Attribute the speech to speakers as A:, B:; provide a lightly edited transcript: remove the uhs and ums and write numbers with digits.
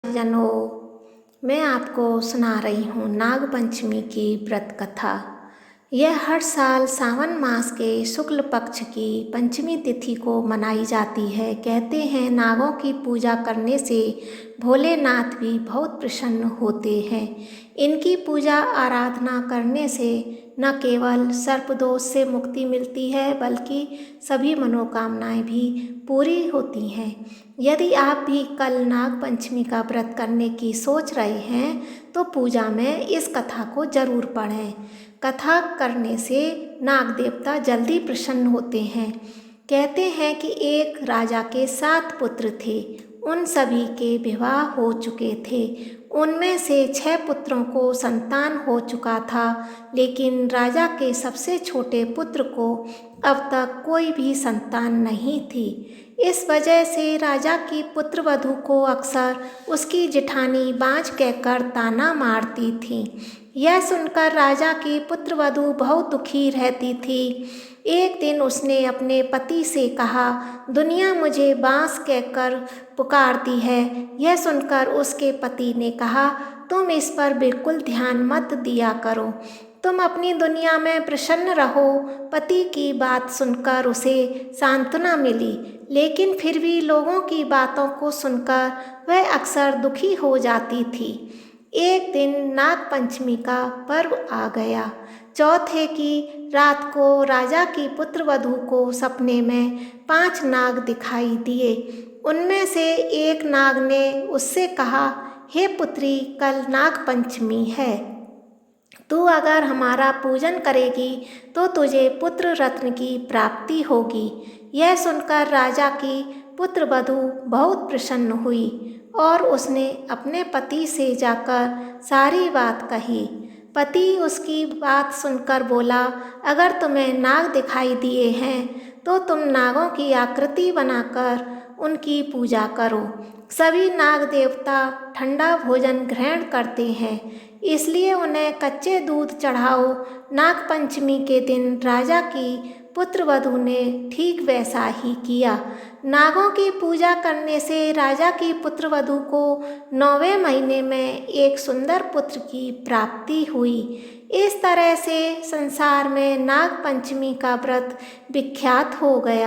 A: जनों, मैं आपको सुना रही हूँ नाग पंचमी की व्रत कथा। यह हर साल सावन मास के शुक्ल पक्ष की पंचमी तिथि को मनाई जाती है। कहते हैं नागों की पूजा करने से भोलेनाथ भी बहुत प्रसन्न होते हैं। इनकी पूजा आराधना करने से न केवल सर्पदोष से मुक्ति मिलती है बल्कि सभी मनोकामनाएं भी पूरी होती हैं। यदि आप भी कल नाग पंचमी का व्रत करने की सोच रहे हैं तो पूजा में इस कथा को जरूर पढ़ें। कथा करने से नाग देवता जल्दी प्रसन्न होते हैं। कहते हैं कि एक राजा के 7 पुत्र थे। उन सभी के विवाह हो चुके थे। उनमें से 6 पुत्रों को संतान हो चुका था, लेकिन राजा के सबसे छोटे पुत्र को अब तक कोई भी संतान नहीं थी। इस वजह से राजा की पुत्रवधू को अक्सर उसकी जेठानी बाँझ कहकर ताना मारती थी। यह सुनकर राजा की पुत्रवधू बहुत दुखी रहती थी। एक दिन उसने अपने पति से कहा, दुनिया मुझे बाँस कहकर पुकारती है। यह सुनकर उसके पति ने कहा, तुम इस पर बिल्कुल ध्यान मत दिया करो, तुम अपनी दुनिया में प्रसन्न रहो। पति की बात सुनकर उसे सांत्वना मिली, लेकिन फिर भी लोगों की बातों को सुनकर वह अक्सर दुखी हो जाती थी। एक दिन नाग पंचमी का पर्व आ गया। चौथे की रात को राजा की पुत्रवधू को सपने में 5 नाग दिखाई दिए। उनमें से एक नाग ने उससे कहा, हे पुत्री, कल नाग पंचमी है। तू अगर हमारा पूजन करेगी तो तुझे पुत्र रत्न की प्राप्ति होगी। यह सुनकर राजा की पुत्रवधू बहुत प्रसन्न हुई और उसने अपने पति से जाकर सारी बात कही। पति उसकी बात सुनकर बोला, अगर तुम्हें नाग दिखाई दिए हैं तो तुम नागों की आकृति बनाकर उनकी पूजा करो। सभी नाग देवता ठंडा भोजन ग्रहण करते हैं, इसलिए उन्हें कच्चे दूध चढ़ाओ। नाग पंचमी के दिन राजा की पुत्रवधू ने ठीक वैसा ही किया। नागों की पूजा करने से राजा की पुत्रवधू को 9वें महीने में एक सुंदर पुत्र की प्राप्ति हुई। इस तरह से संसार में नाग पंचमी का व्रत विख्यात हो गया।